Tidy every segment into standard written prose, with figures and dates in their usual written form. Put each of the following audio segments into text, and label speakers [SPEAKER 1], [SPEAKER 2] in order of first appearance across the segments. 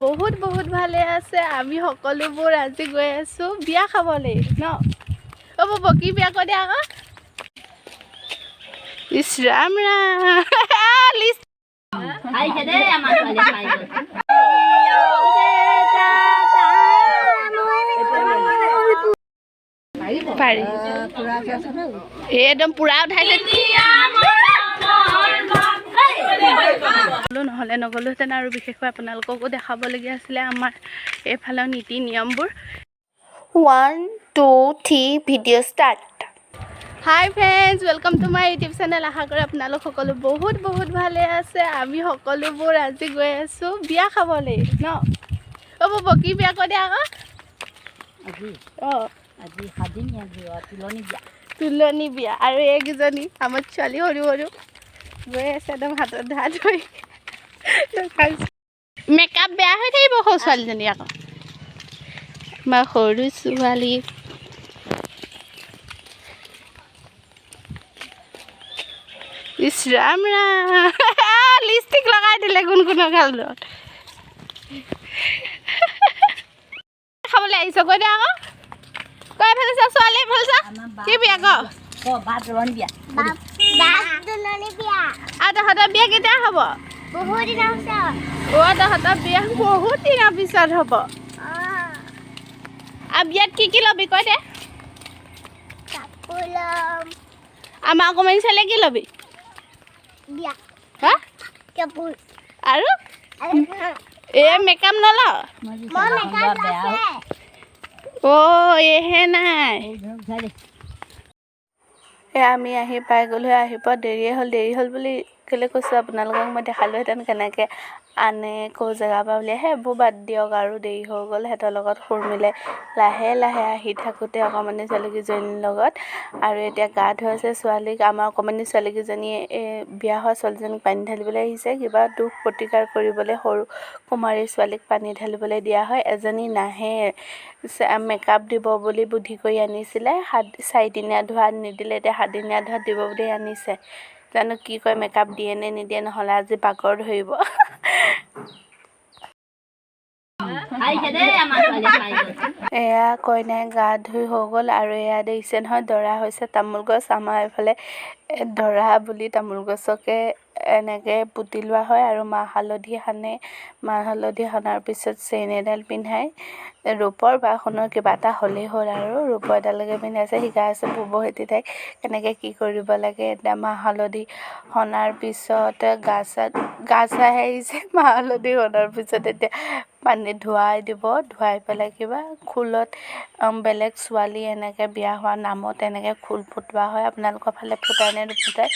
[SPEAKER 1] বহুত বহুত ভালে আছে। আমি সকলোবোৰ আজি গৈ আছো বিয়া খাবলৈ ন। অ বব কি বিয়া কৈ দিয়া আকৌ। ইছ ৰাম ৰাম লিষ্ট পাৰি একদম পুৰা উঠাইছে। নহ'লে নগলোহেঁতেন আৰু বিশেষকৈ আপোনালোককো দেখাবলগীয়া আছিলে আমাৰ এইফালৰ নীতি নিয়মবোৰ। 1 2 3 video' start. Hi friends, welcome to my YouTube channel. আশা কৰোঁ আপোনালোক সকলো বহুত বহুত ভালে আছে। আমি সকলোবোৰ আজি গৈ আছোঁ বিয়া খাবলৈ ন। অ বব কি বিয়া কৈ দিয়া আকৌ। তুলনি বিয়া আৰু এইকেইজনী আমাৰ ছোৱালী সৰু সৰু গৈ আছে একদম হাতত ধাত ধৰি। মেকআপ বেয়া হৈ থাকিব সৰু ছোৱালীজনী আকৌ বা সৰু ছোৱালী। ইছ ৰাম ৰাম লিপষ্টিক লগাই দিলে কোন কোনৰ গালত। খাবলৈ আহিছ কৈ দে আকৌ। কৈ এফালে চা ছোৱালী এফালে চা। কি বিয়া ক তুলনি বিয়া। আৰু তহঁতৰ বিয়া কেতিয়া হ'ব? বহুত দিনৰ পিছত। অ তহঁতৰ বিয়া বহুত দিনৰ পিছত হ'ব। আৰু বিয়াত কি ল'বি কৈ দে। কাপোৰ ল'ম। আমাৰ অকণমানি ছোৱালীয়ে কি ল'বি? বিয়া হা কাপোৰ আৰু মেকআপ নল। অ' এহে নাই। আমি আহি পাই গ'লো। আহি পোৱা দেৰি হ'ল বুলি কেলৈ কৈছোঁ আপোনালোকক মই দেখালোহেঁতেন কেনেকৈ আনে ক'ৰ জেগাৰ পৰা উলিয়াই। সেইবোৰ বাদ দিয়ক আৰু দেৰি হৈ গ'ল। সিহঁতৰ লগত সুৰ মিলাই লাহে লাহে আহি থাকোঁতে অকণমানি ছোৱালীকেইজনীৰ লগত আৰু এতিয়া গা ধুৱাইছে ছোৱালীক। আমাৰ অকণমানি ছোৱালীকেইজনীয়ে বিয়া হোৱা ছোৱালীজনীক পানী ঢালিবলৈ আহিছে। কিবা দুখ প্ৰতিকাৰ কৰিবলৈ সৰু কুমাৰী ছোৱালীক পানী ঢালিবলৈ দিয়া হয়। এজনী নাহে মেকআপ দিব বুলি বুদ্ধি কৰি আনিছিলে। 4দিনীয়া ধোৱা নিদিলে, এতিয়া 7দিনীয়া ধোৱা দিব বুলি আনিছে। জানো কি কয়, মেকআপ দিয়ে নে নিদিয়ে, নহ'লে আজি বাগৰ ধৰিব। এয়া কইনাই গা ধুই হৈ গ'ল আৰু এয়া দেখিছে নহয় দৰা হৈছে তামোল গছ। আমাৰ এইফালে দৰা বুলি তামোল গছকে এনেকৈ পুতি লোৱা হয় আৰু মাহ হালধি সানে। মাহ হালধি সনাৰ পিছত চেইন এডাল পিন্ধাই, ৰূপৰ বা সোণৰ কিবা এটা হ'লেই হ'ল আৰু ৰূপৰ এডালকে পিন্ধাইছে। শিকাই আছে বব হেতি তাইক কেনেকৈ কি কৰিব লাগে। এতিয়া মাহ হালধি সনাৰ পিছত গা চা আহিছে। মাহ হালধি সনাৰ পিছত এতিয়া পানীত ধুৱাই দিব। ধুৱাই পেলাই কিবা খোলত বেলেগ ছোৱালী এনেকৈ বিয়া হোৱা নামত এনেকৈ খোল ফুটোৱা হয়। আপোনালোকৰ ফালে ফুটাই নে নুফুটাই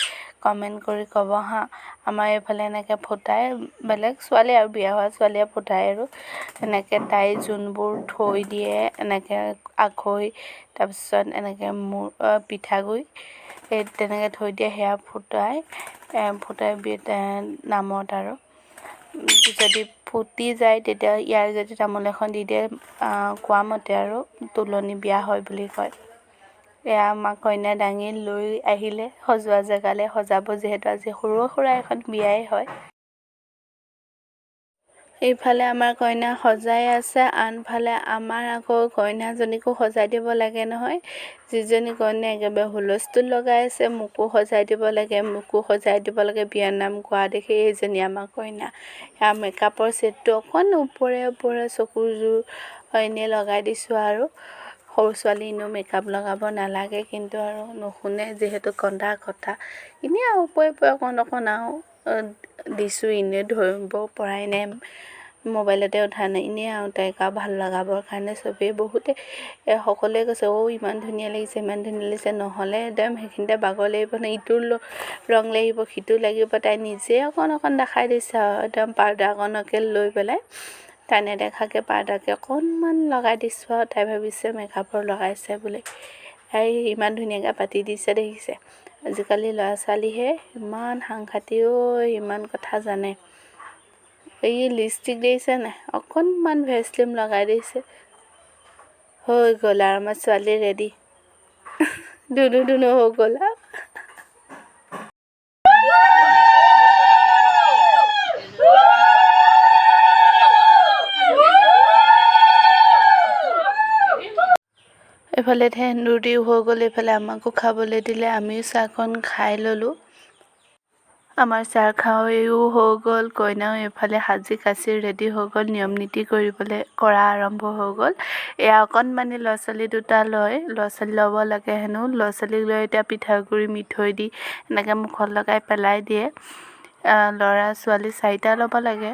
[SPEAKER 1] কমেণ্ট কৰি ক'ব হা। আমাৰ এইফালে এনেকৈ ফুটাই, বেলেগ ছোৱালী আৰু বিয়া হোৱা ছোৱালীয়ে ফুটাই আৰু এনেকৈ তাই যোনবোৰ থৈ দিয়ে এনেকৈ আখৈ, তাৰপিছত এনেকৈ পিঠাগুড়ি তেনেকৈ থৈ দিয়ে, সেয়া ফুটাই নামত আৰু যদি ফুটি যায় তেতিয়া ইয়াৰ যদি তামোল এখন দি দিয়ে কোৱা মতে আৰু তুলনি বিয়া হয় বুলি কয়। এয়া আমাক কইনা দাঙি লৈ আহিলে সজোৱা জেগালৈ সজাব, যিহেতু আজি সৰু সুৰা এখন বিয়াই হয়। এইফালে আমাৰ কইনা সজাই আছে, আনফালে আমাৰ আকৌ কইনাজনীকো সজাই দিব লাগে নহয়। যিজনী কইনা একেবাৰে হুলস্থুল লগাই আছে, মোকো সজাই দিব লাগে, মোকো সজাই দিব লাগে বিয়াৰ নাম কোৱা দেখি এইজনী আমাৰ কইনা। সেয়া মেকআপৰ ছেটটো অকণ ওপৰে চকুৰ জোৰ এনেই লগাই দিছোঁ আৰু সৰু ছোৱালী এনেও মেকআপ লগাব নালাগে, কিন্তু আৰু নুশুনে যিহেতু কন্দা কথা। এনেই আৰু ওপৰে অকণ আৰু দিছোঁ, এনেই ধৰিব পৰাই নাই, মোবাইলতে উঠা নাই, এনেই আৰু তাইক আৰু ভাল লগাবৰ কাৰণে চবেই বহুতে সকলোৱে কৈছে ইমান ধুনীয়া লাগিছে, ইমান ধুনীয়া লাগিছে। নহ'লে একদম সেইখিনিতে বাগৰ লাগিব নহয়, ইটো ৰং লাগিব সিটো লাগিব। তাই নিজে অকণ দেখাই দিছে আৰু একদম পাৰ্দাকণকে লৈ পেলাই তাই নেদেখাকৈ পাৰ্দাকে অকণমান লগাই দিছোঁ আৰু তাই ভাবিছে মেকআপৰ লগাইছে বুলি। তাই ইমান ধুনীয়াকৈ পাতি দিছে দেখিছে। আজিকালি ল'ৰা ছোৱালীহে ইমান সাংঘাতিক, ইমান কথা জানে। এই লিপষ্টিক দিছে নাই, অকণমান ভেচলিন লগাই দিছে, হৈ গ'ল আৰু আমাৰ ছোৱালী ৰেডি। ধুনু হৈ গ'ল আৰু এইফালে সেন্দুৰ দিও হৈ গ'ল, এইফালে আমাকো খাবলৈ দিলে, আমিও চাহকণ খাই ল'লোঁ। আমাৰ চাহ খাওঁও হৈ গ'ল, কইনাও এইফালে সাজি কাচি ৰেডি হৈ গ'ল, নিয়ম নীতি কৰা আৰম্ভ হৈ গ'ল। এয়া অকণমানি ল'ৰা ছোৱালী দুটা ল'ৰা ছোৱালী ল'ব লাগে হেনো, ল'ৰা ছোৱালীক লৈ এতিয়া পিঠাগুড়ি মিঠৈ দি এনেকৈ মুখত লগাই পেলাই দিয়ে। ল'ৰা ছোৱালী 4টা ল'ব লাগে।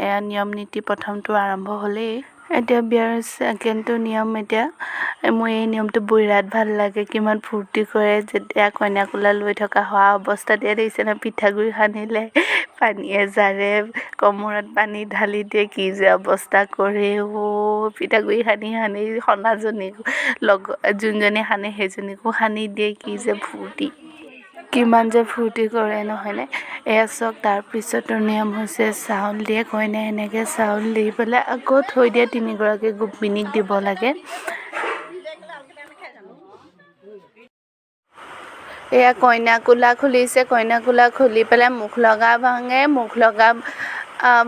[SPEAKER 1] এয়া নিয়ম নীতি প্ৰথমটো আৰম্ভ হ'লেই। এতিয়া বিয়াৰ ছেকেণ্ডটো নিয়ম। এতিয়া মোৰ এই নিয়মটো বিৰাট ভাল লাগে, কিমান ফূৰ্তি কৰে যেতিয়া কইনা কোলা লৈ থকা হোৱা অৱস্থাত ইয়াত দেখিছে ন, পিঠাগুড়ি সানিলে পানীয়ে জাৰে, কমৰত পানী ঢালি দিয়ে, কি যে অৱস্থা কৰে পিঠাগুড়ি সানি সনাজনীক যোনজনী সানে সেইজনীকো সানি দিয়ে, কি যে ফূৰ্তি, কিমান যে ফূৰ্তি কৰে নহয়নে। এয়া চাওক, তাৰপিছতো নিয়ম হৈছে চাউল দিয়ে, কইনাই এনেকৈ চাউল দি পেলাই আকৌ থৈ দিয়ে, 3গৰাকী গোপিনীক দিব লাগে। এয়া কইনা কোলা খুলিছে, কইনা কোলা খুলি পেলাই মুখ লগা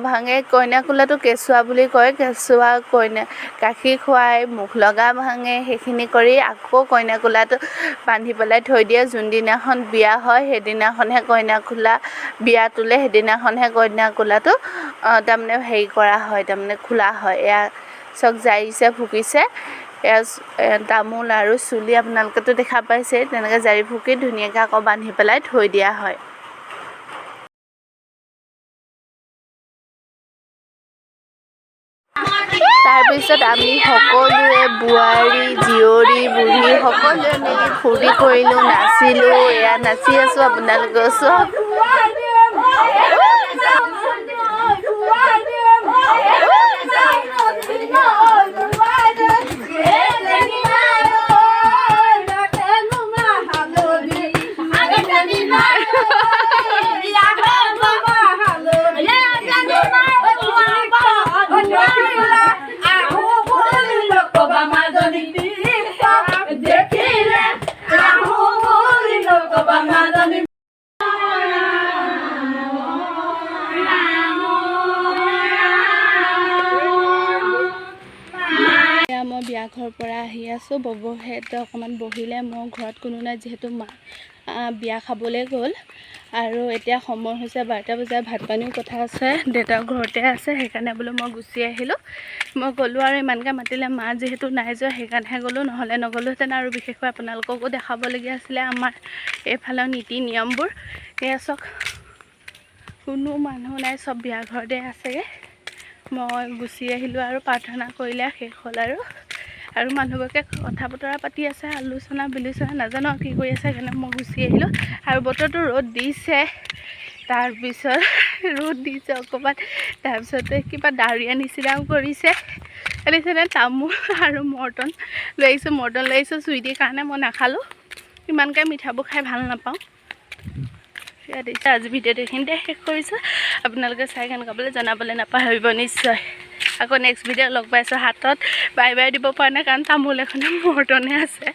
[SPEAKER 1] ভাঙে। কইনা কোলাটো কেঁচুৱা বুলি কয়, কেঁচুৱা কইনা গাখীৰ খুৱাই মুখ লগা ভাঙে। সেইখিনি কৰি আকৌ কইনা কোলাটো বান্ধি পেলাই থৈ দিয়ে। যোনদিনাখন বিয়া হয় সেইদিনাখনহে কইনা কোলা বিয়া তোলে, সেইদিনাখনহে কইনা কোলাটো তাৰমানে হেৰি কৰা হয়, তাৰমানে খোলা হয়। এয়া চক জাৰিছে ফুকিছে, এয়া তামোল আৰু চুলি আপোনালোকেতো দেখা পাইছে, তেনেকৈ জাৰি ফুকি ধুনীয়াকৈ আকৌ বান্ধি পেলাই থৈ দিয়া হয়। তাৰপিছত আমি সকলোৱে বোৱাৰী জীয়ৰী বুঢ়ী সকলোৱে মিলি ফূৰ্তি কৰিলোঁ, নাচিলোঁ। এয়া নাচি আছোঁ, আপোনালোকেও চব। মই বিয়া ঘৰৰ পৰা আহি আছোঁ, ববৌহেঁতে অকণমান বহিলে, মোৰ ঘৰত কোনো নাই যিহেতু মা বিয়া খাবলৈ গ'ল। আৰু এতিয়া সময় হৈছে 12টা বজাত, ভাত পানীও কথা আছে, দেউতাও ঘৰতে আছে, সেইকাৰণে বোলো মই গুচি আহিলোঁ। মই গ'লোঁ আৰু ইমানকৈ মাতিলে, মা যিহেতু নাই যোৱা সেইকাৰণেহে গ'লোঁ, নহ'লে নগ'লোহেঁতেন। আৰু বিশেষকৈ আপোনালোককো দেখাবলগীয়া আছিলে আমাৰ এইফালৰ নীতি নিয়মবোৰ। এয়া চাওক, কোনো মানুহ নাই, চব বিয়া ঘৰতে আছেগৈ। মই গুচি আহিলোঁ আৰু প্ৰাৰ্থনা কৰিলে শেষ হ'ল আৰু মানুহবোৰে কথা বতৰা পাতি আছে, আলোচনা বিলোচনা নাজানো আৰু কি কৰি আছে, সেইকাৰণে মই গুচি আহিলোঁ। আৰু বতৰটো ৰ'দ দিছে, তাৰপিছত ৰ'দ দিছে অকণমান, তাৰপিছতে কিবা ডাৱৰীয়া নিচিনাও কৰিছে। দেখিছেনে, তামোল আৰু মৰ্টন লৈ আহিছোঁ, চুইটিৰ কাৰণে মই নাখালোঁ, ইমানকৈ মিঠাবোৰ খাই ভাল নাপাওঁ। সেয়া দিছে। আজি ভিডিঅ'টো এইখিনিতে শেষ কৰিছোঁ। আপোনালোকে চাই কেনেকুৱা পালে জনাবলৈ নাপাহৰিব নিশ্চয়। আকৌ নেক্সট ভিডিঅ' লগ পাইছোঁ। হাতত বাই বাই দিব পৰা নাই, কাৰণ তামোল এখনে মৰ্টনে আছে।